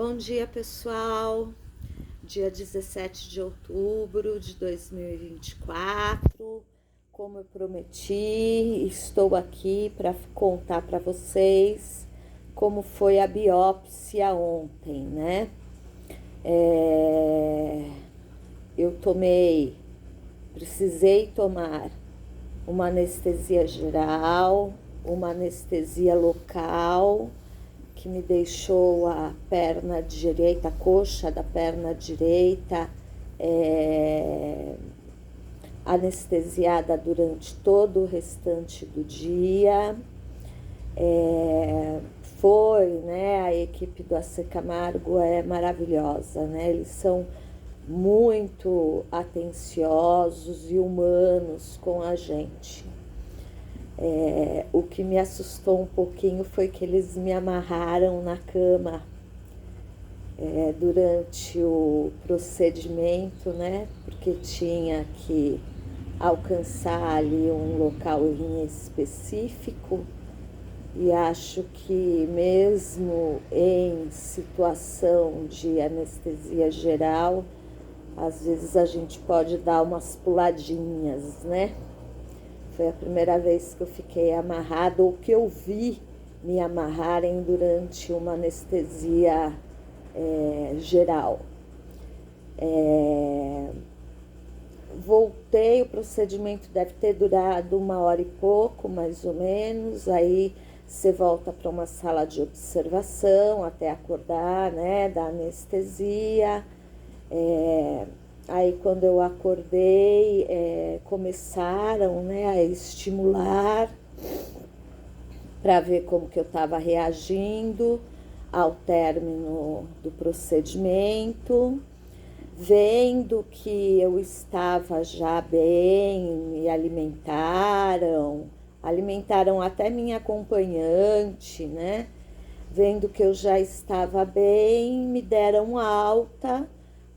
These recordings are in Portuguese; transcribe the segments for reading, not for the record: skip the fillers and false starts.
Bom dia, pessoal. Dia 17 de outubro de 2024. Como eu prometi, estou aqui para contar para vocês como foi a biópsia ontem, né? Eu precisei tomar uma anestesia geral, uma anestesia local, que me deixou a perna direita, a coxa da perna direita, anestesiada durante todo o restante do dia. Né, a equipe do AC Camargo é maravilhosa, né? Eles são muito atenciosos e humanos com a gente. O que me assustou um pouquinho foi que eles me amarraram na cama durante o procedimento, né? Porque tinha que alcançar ali um local em específico, e acho que mesmo em situação de anestesia geral, às vezes a gente pode dar umas puladinhas, né? Foi a primeira vez que eu fiquei amarrada, ou que eu vi me amarrarem durante uma anestesia geral. Voltei, o procedimento deve ter durado 1 hora e pouco, mais ou menos. Aí você volta para uma sala de observação até acordar, né, da anestesia. Aí quando eu acordei, começaram, né, a estimular para ver como que eu estava reagindo ao término do procedimento. Vendo que eu estava já bem, me alimentaram até minha acompanhante, né? Vendo que eu já estava bem, me deram alta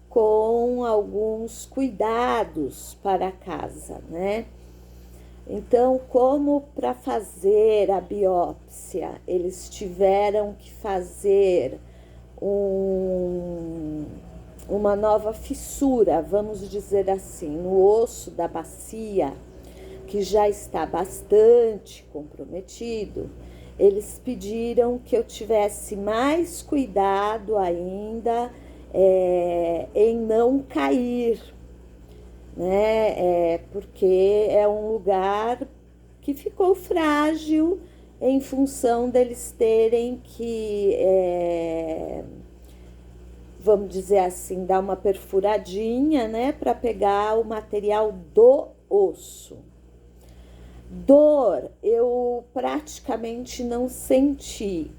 com alguns cuidados para casa, né? Então, como para fazer a biópsia, eles tiveram que fazer uma nova fissura, vamos dizer assim, no osso da bacia, que já está bastante comprometido. Eles pediram que eu tivesse mais cuidado ainda em não cair, né? Porque é um lugar que ficou frágil em função deles terem que, vamos dizer assim, dar uma perfuradinha, né, para pegar o material do osso. Dor, eu praticamente não senti.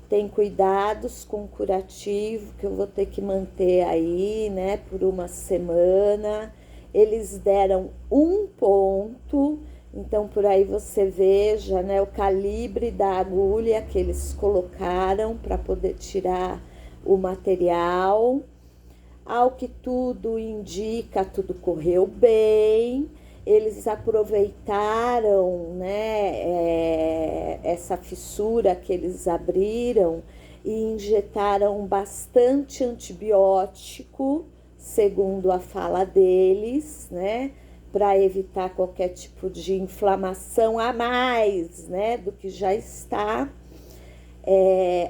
Tem cuidados com curativo que eu vou ter que manter aí, né, por 1 semana. Eles deram 1 ponto, então por aí você veja, né, o calibre da agulha que eles colocaram para poder tirar o material. Ao que tudo indica, tudo correu bem. Eles aproveitaram, né, essa fissura que eles abriram e injetaram bastante antibiótico, segundo a fala deles, né, para evitar qualquer tipo de inflamação a mais, né, do que já está.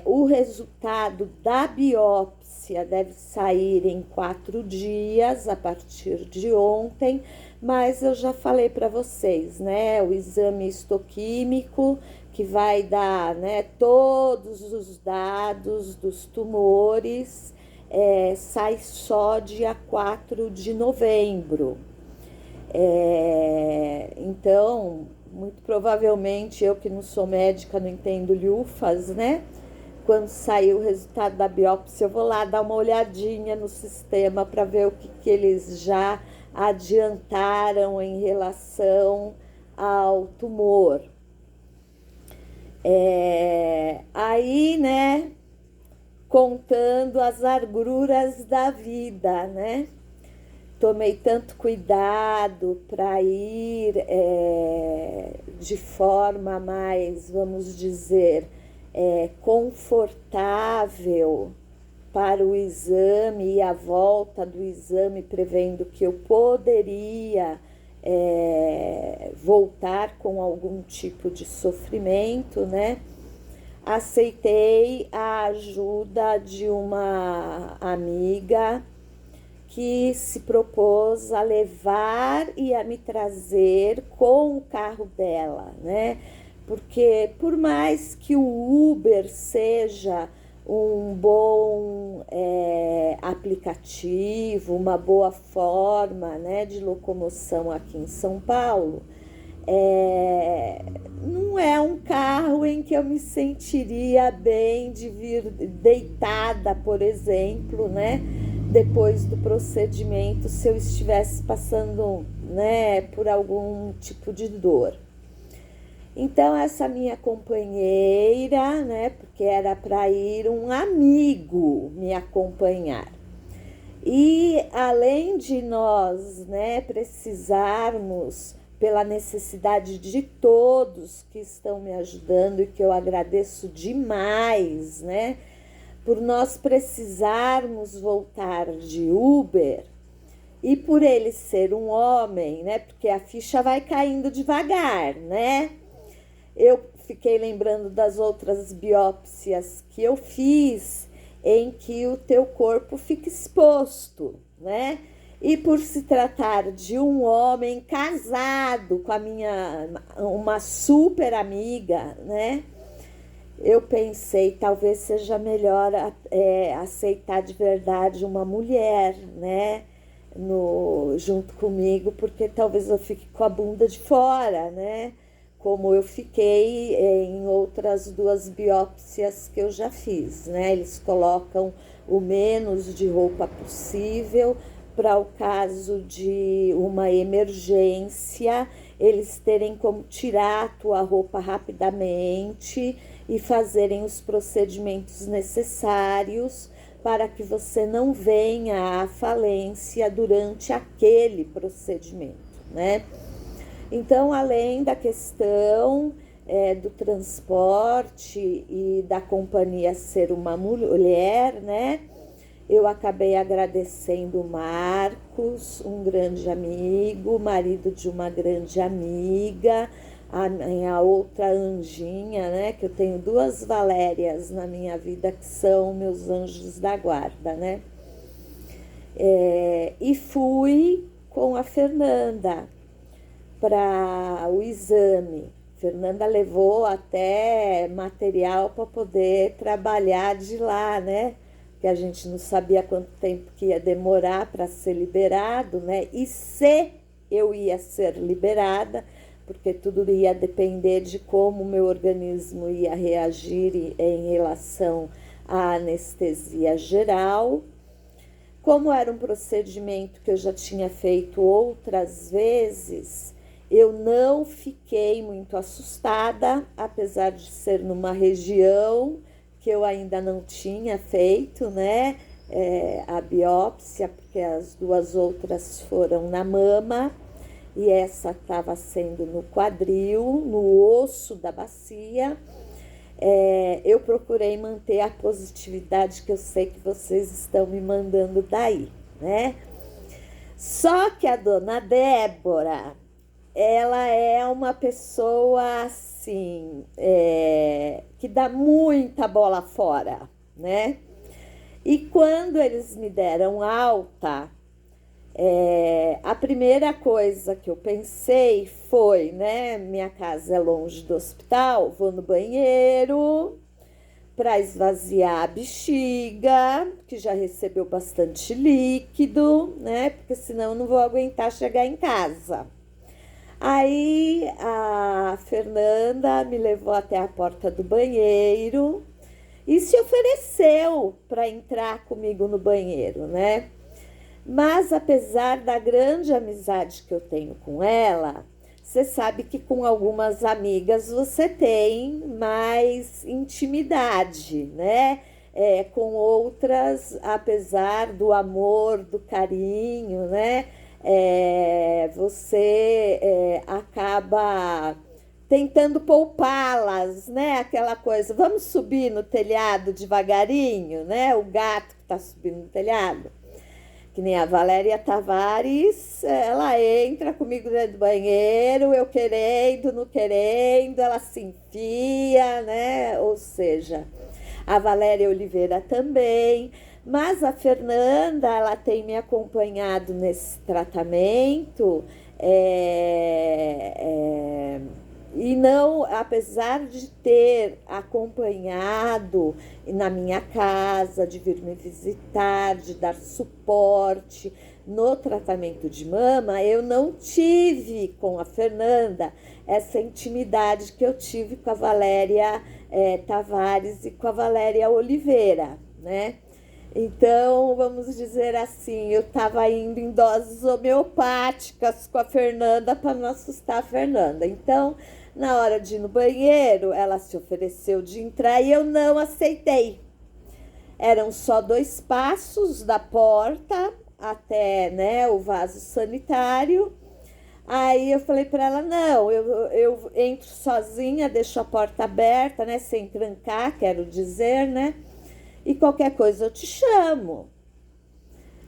O resultado da biópsia deve sair em 4 dias, a partir de ontem, mas eu já falei para vocês, né? O exame histoquímico, que vai dar, né, todos os dados dos tumores, sai só dia 4 de novembro. Então, muito provavelmente, eu que não sou médica, não entendo lhufas, né? Quando sair o resultado da biópsia, eu vou lá dar uma olhadinha no sistema para ver o que eles já adiantaram em relação ao tumor. Aí, né, contando as agruras da vida, né? Tomei tanto cuidado para ir de forma mais, vamos dizer, confortável para o exame e a volta do exame, prevendo que eu poderia voltar com algum tipo de sofrimento, né? Aceitei a ajuda de uma amiga que se propôs a levar e a me trazer com o carro dela, né? Porque por mais que o Uber seja um bom aplicativo, uma boa forma, né, de locomoção aqui em São Paulo, não é um carro em que eu me sentiria bem de vir deitada, por exemplo, né, depois do procedimento, se eu estivesse passando, né, por algum tipo de dor. Então, essa minha companheira, né, porque era para ir um amigo me acompanhar. E além de nós, né, precisarmos, pela necessidade de todos que estão me ajudando e que eu agradeço demais, né, por nós precisarmos voltar de Uber e por ele ser um homem, né, porque a ficha vai caindo devagar, né? Eu fiquei lembrando das outras biópsias que eu fiz, em que o teu corpo fica exposto, né? E por se tratar de um homem casado com uma super amiga, né? Eu pensei, talvez seja melhor aceitar de verdade uma mulher, né? Junto comigo, porque talvez eu fique com a bunda de fora, né? Como eu fiquei em outras 2 biópsias que eu já fiz, né? Eles colocam o menos de roupa possível para o caso de uma emergência, eles terem como tirar a tua roupa rapidamente e fazerem os procedimentos necessários para que você não venha à falência durante aquele procedimento, né? Então, além da questão do transporte e da companhia ser uma mulher, né? Eu acabei agradecendo o Marcos, um grande amigo, marido de uma grande amiga, a minha outra anjinha, né? Que eu tenho 2 Valérias na minha vida que são meus anjos da guarda, né? E fui com a Fernanda para o exame. Fernanda levou até material para poder trabalhar de lá, né? Que a gente não sabia quanto tempo que ia demorar para ser liberado, né? E se eu ia ser liberada, porque tudo ia depender de como o meu organismo ia reagir em relação à anestesia geral. Como era um procedimento que eu já tinha feito outras vezes, eu não fiquei muito assustada, apesar de ser numa região que eu ainda não tinha feito, né? A biópsia, porque as 2 outras foram na mama e essa estava sendo no quadril, no osso da bacia. Eu procurei manter a positividade que eu sei que vocês estão me mandando daí, né? Só que a dona Débora, ela é uma pessoa assim, que dá muita bola fora, né? E quando eles me deram alta, a primeira coisa que eu pensei foi, né? Minha casa é longe do hospital, vou no banheiro para esvaziar a bexiga, que já recebeu bastante líquido, né? Porque senão eu não vou aguentar chegar em casa. Aí a Fernanda me levou até a porta do banheiro e se ofereceu para entrar comigo no banheiro, né? Mas apesar da grande amizade que eu tenho com ela, você sabe que com algumas amigas você tem mais intimidade, né? Com outras, apesar do amor, do carinho, né? Você acaba tentando poupá-las, né? Aquela coisa, vamos subir no telhado devagarinho, né? O gato que tá subindo no telhado. Que nem a Valéria Tavares, ela entra comigo dentro do banheiro, eu querendo, não querendo, ela se enfia, né? Ou seja, a Valéria Oliveira também. Mas a Fernanda, ela tem me acompanhado nesse tratamento, e não, apesar de ter acompanhado na minha casa, de vir me visitar, de dar suporte no tratamento de mama, eu não tive com a Fernanda essa intimidade que eu tive com a Valéria Tavares e com a Valéria Oliveira, né? Então, vamos dizer assim, eu estava indo em doses homeopáticas com a Fernanda para não assustar a Fernanda. Então, na hora de ir no banheiro, ela se ofereceu de entrar e eu não aceitei. Eram só 2 passos da porta até, né, o vaso sanitário. Aí eu falei para ela, não, eu entro sozinha, deixo a porta aberta, né, sem trancar, quero dizer, né? E qualquer coisa eu te chamo.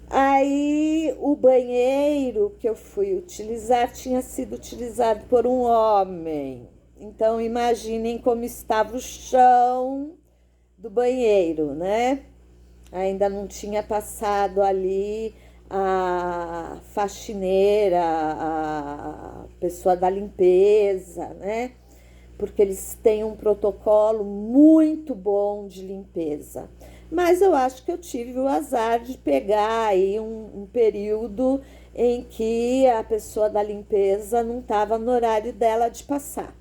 Aí o banheiro que eu fui utilizar tinha sido utilizado por um homem. Então imaginem como estava o chão do banheiro, né? Ainda não tinha passado ali a faxineira, a pessoa da limpeza, né? Porque eles têm um protocolo muito bom de limpeza. Mas eu acho que eu tive o azar de pegar aí um período em que a pessoa da limpeza não estava no horário dela de passar.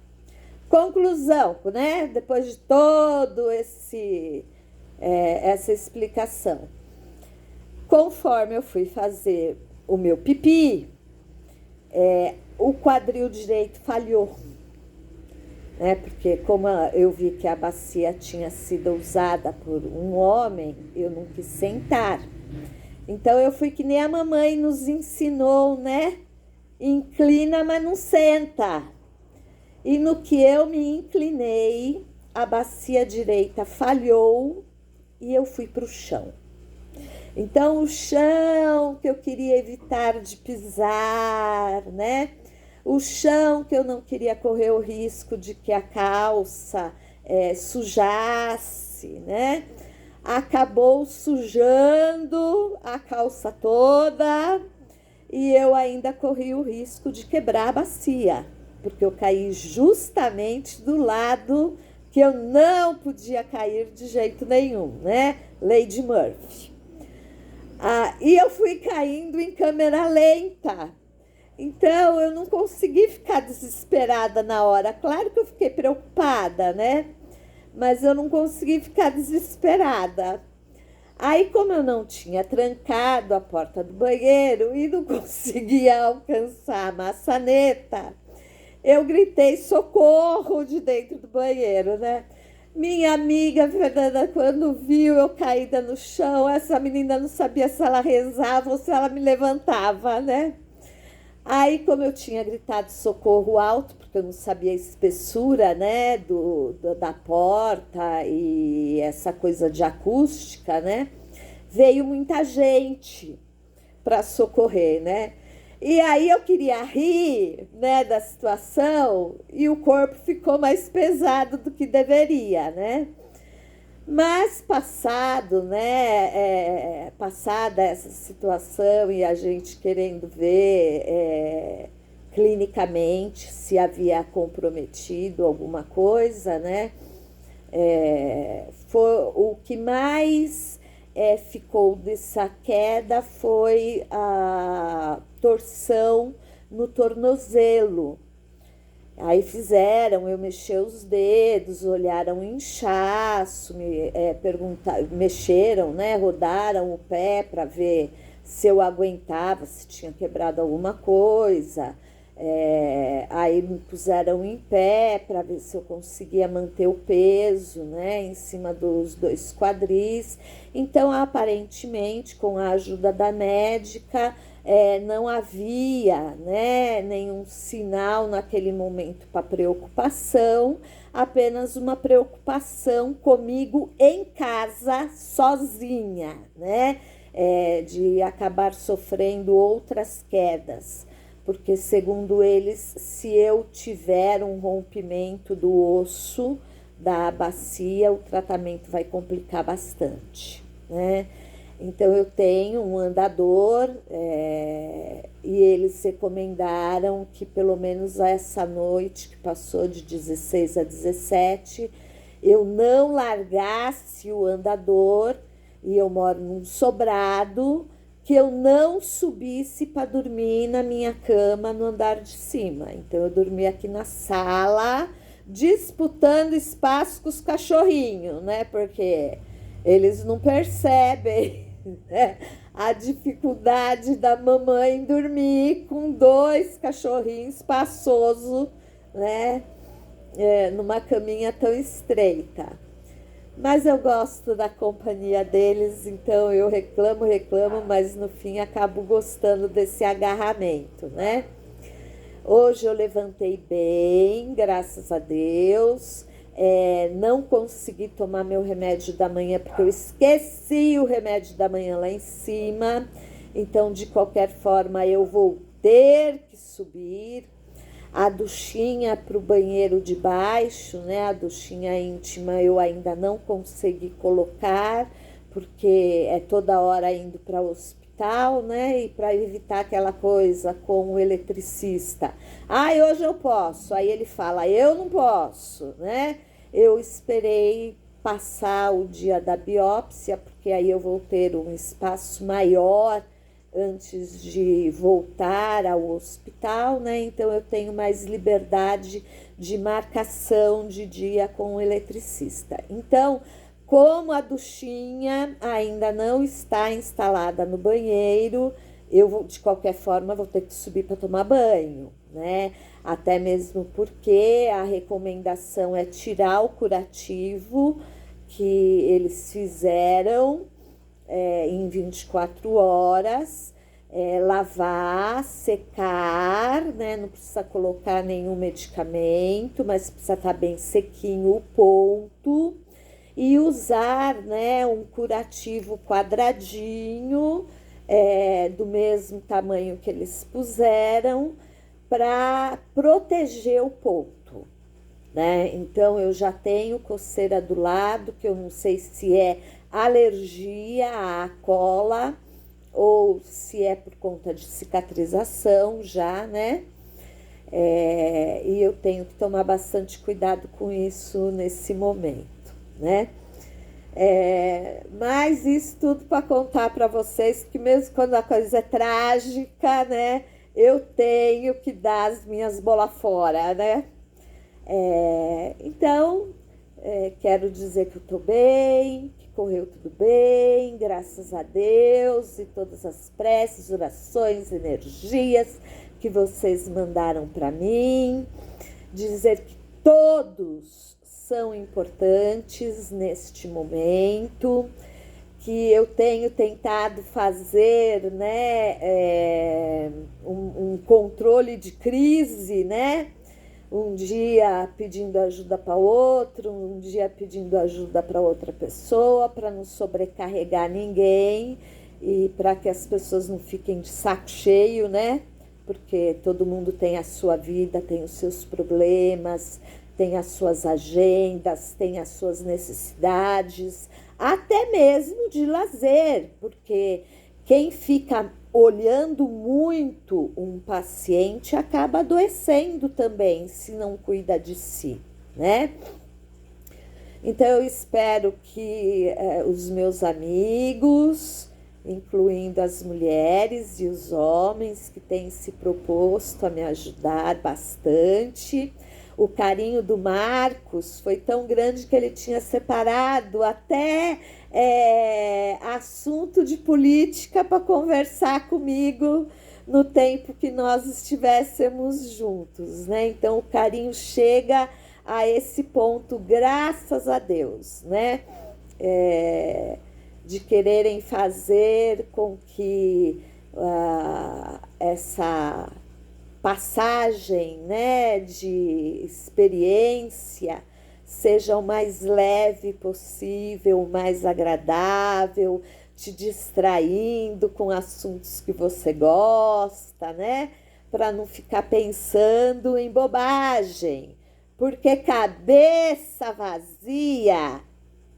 Conclusão, né? Depois de todo essa explicação. Conforme eu fui fazer o meu pipi, o quadril direito falhou. Porque como eu vi que a bacia tinha sido usada por um homem, eu não quis sentar. Então eu fui que nem a mamãe nos ensinou, né? Inclina, mas não senta. E no que eu me inclinei, a bacia direita falhou e eu fui para o chão. Então o chão que eu queria evitar de pisar, né? O chão que eu não queria correr o risco de que a calça sujasse, né? Acabou sujando a calça toda e eu ainda corri o risco de quebrar a bacia, porque eu caí justamente do lado que eu não podia cair de jeito nenhum, né? Lady Murphy. E eu fui caindo em câmera lenta. Então, eu não consegui ficar desesperada na hora. Claro que eu fiquei preocupada, né? Mas eu não consegui ficar desesperada. Aí, como eu não tinha trancado a porta do banheiro e não conseguia alcançar a maçaneta, eu gritei socorro de dentro do banheiro, né? Minha amiga Fernanda, quando viu eu caída no chão, essa menina não sabia se ela rezava ou se ela me levantava, né? Aí, como eu tinha gritado socorro alto, porque eu não sabia a espessura, né, da porta e essa coisa de acústica, né, veio muita gente para socorrer, né. E aí eu queria rir, né, da situação e o corpo ficou mais pesado do que deveria, né. Mas passado, né, passada essa situação e a gente querendo ver clinicamente se havia comprometido alguma coisa, né, o que mais ficou dessa queda foi a torção no tornozelo. Aí fizeram, eu mexer os dedos, olharam o inchaço, mexeram, né, rodaram o pé para ver se eu aguentava, se tinha quebrado alguma coisa. Aí me puseram em pé para ver se eu conseguia manter o peso, né, em cima dos 2 quadris. Então, aparentemente, com a ajuda da médica, não havia, né, nenhum sinal naquele momento para preocupação, apenas uma preocupação comigo em casa, sozinha, né, de acabar sofrendo outras quedas. Porque, segundo eles, se eu tiver um rompimento do osso da bacia, o tratamento vai complicar bastante, né? Então, eu tenho um andador e eles recomendaram que, pelo menos essa noite, que passou de 16 a 17, eu não largasse o andador, e eu moro num sobrado, que eu não subisse para dormir na minha cama no andar de cima. Então, eu dormi aqui na sala, disputando espaço com os cachorrinhos, né? Porque eles não percebem, né, a dificuldade da mamãe dormir com 2 cachorrinhos espaçosos, né? Numa caminha tão estreita. Mas eu gosto da companhia deles, então eu reclamo, mas no fim acabo gostando desse agarramento, né? Hoje eu levantei bem, graças a Deus. Não consegui tomar meu remédio da manhã, porque eu esqueci o remédio da manhã lá em cima. Então, de qualquer forma, eu vou ter que subir. A duchinha para o banheiro de baixo, né? A duchinha íntima eu ainda não consegui colocar, porque é toda hora indo para o hospital, né? E para evitar aquela coisa com o eletricista. Hoje eu posso. Aí ele fala, eu não posso, né? Eu esperei passar o dia da biópsia, porque aí eu vou ter um espaço maior antes de voltar ao hospital, né? Então eu tenho mais liberdade de marcação de dia com o eletricista. Então, como a duchinha ainda não está instalada no banheiro, eu vou, de qualquer forma, vou ter que subir para tomar banho, né? Até mesmo porque a recomendação é tirar o curativo que eles fizeram em 24 horas, lavar, secar, né? Não precisa colocar nenhum medicamento, mas precisa estar bem sequinho o ponto, e usar, né, um curativo quadradinho, do mesmo tamanho que eles puseram, para proteger o ponto, né? Então eu já tenho coceira do lado, que eu não sei se é alergia à cola ou se é por conta de cicatrização já, né? E eu tenho que tomar bastante cuidado com isso nesse momento, né? Mas isso tudo para contar para vocês que mesmo quando a coisa é trágica, né? Eu tenho que dar as minhas bolas fora, né? Então, quero dizer que eu tô bem, que correu tudo bem, graças a Deus, e todas as preces, orações, energias que vocês mandaram para mim. Dizer que todos são importantes neste momento, que eu tenho tentado fazer, né, um controle de crise, né? Um dia pedindo ajuda para outro, um dia pedindo ajuda para outra pessoa, para não sobrecarregar ninguém e para que as pessoas não fiquem de saco cheio, né? Porque todo mundo tem a sua vida, tem os seus problemas, tem as suas agendas, tem as suas necessidades, até mesmo de lazer, porque quem fica olhando muito um paciente acaba adoecendo também, se não cuida de si, né? Então eu espero que os meus amigos, incluindo as mulheres e os homens que têm se proposto a me ajudar bastante. O carinho do Marcos foi tão grande que ele tinha separado até assunto de política para conversar comigo, no tempo que nós estivéssemos juntos, né? Então o carinho chega a esse ponto, graças a Deus, né? De quererem fazer com que essa passagem, né, de experiência seja o mais leve possível, o mais agradável, te distraindo com assuntos que você gosta, né? Para não ficar pensando em bobagem, porque cabeça vazia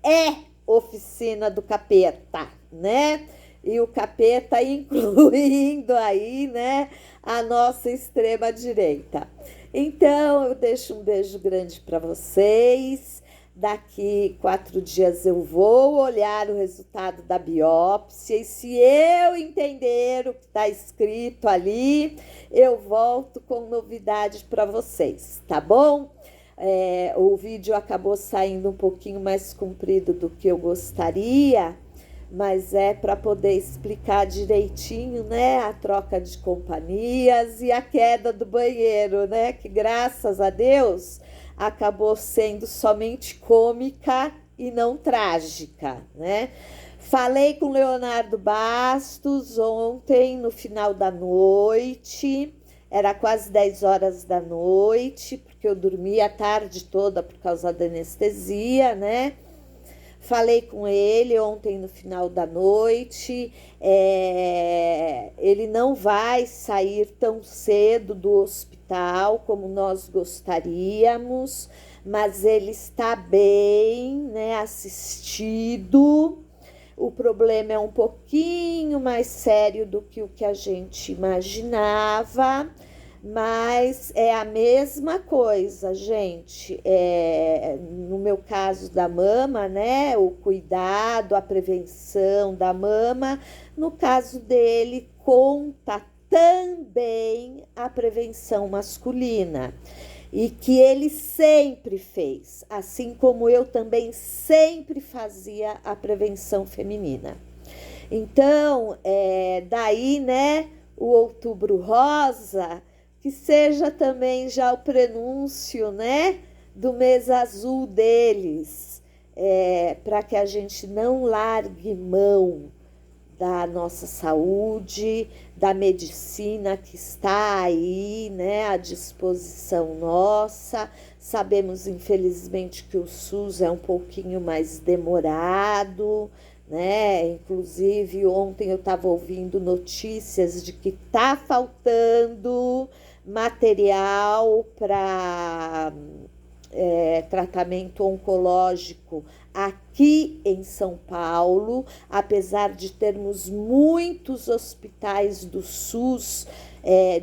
é oficina do capeta, né? E o capeta incluindo aí, né, a nossa extrema direita. Então, eu deixo um beijo grande para vocês. Daqui 4 dias eu vou olhar o resultado da biópsia e se eu entender o que está escrito ali, eu volto com novidade para vocês, tá bom? O vídeo acabou saindo um pouquinho mais comprido do que eu gostaria, mas é para poder explicar direitinho, né, a troca de companhias e a queda do banheiro, né, que graças a Deus acabou sendo somente cômica e não trágica, né? Falei com Leonardo Bastos ontem no final da noite, era quase 10 horas da noite, porque eu dormi a tarde toda por causa da anestesia, né? Falei com ele ontem no final da noite, ele não vai sair tão cedo do hospital como nós gostaríamos, mas ele está bem, né, assistido. O problema é um pouquinho mais sério do que o que a gente imaginava, mas é a mesma coisa, gente. No meu caso da mama, né? O cuidado, a prevenção da mama. No caso dele, conta também a prevenção masculina. E que ele sempre fez, assim como eu também sempre fazia a prevenção feminina. Então, daí, né? O Outubro Rosa, que seja também já o prenúncio, né, do mês azul deles, para que a gente não largue mão da nossa saúde, da medicina que está aí, né, à disposição nossa. Sabemos, infelizmente, que o SUS é um pouquinho mais demorado, né? Inclusive, ontem eu estava ouvindo notícias de que está faltando material para tratamento oncológico aqui em São Paulo, apesar de termos muitos hospitais do SUS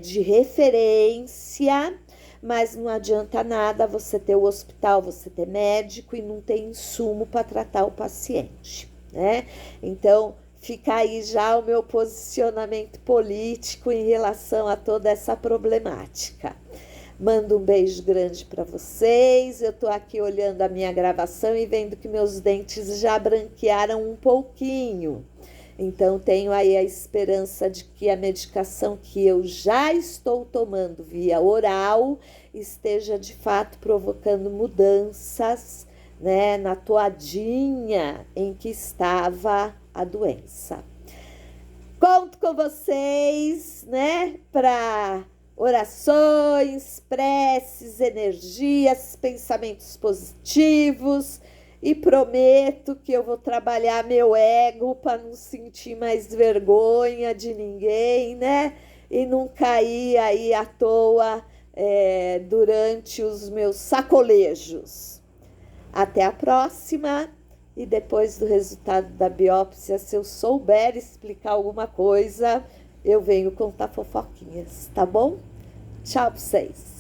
de referência, mas não adianta nada você ter o hospital, você ter médico e não ter insumo para tratar o paciente, né? Então, fica aí já o meu posicionamento político em relação a toda essa problemática. Mando um beijo grande para vocês. Eu estou aqui olhando a minha gravação e vendo que meus dentes já branquearam um pouquinho. Então, tenho aí a esperança de que a medicação que eu já estou tomando via oral esteja, de fato, provocando mudanças, né, na toadinha em que estava a doença. Conto com vocês, né, para orações, preces, energias, pensamentos positivos, e prometo que eu vou trabalhar meu ego para não sentir mais vergonha de ninguém, né? E não cair aí à toa durante os meus sacolejos. Até a próxima. E depois do resultado da biópsia, se eu souber explicar alguma coisa, eu venho contar fofoquinhas, tá bom? Tchau pra vocês.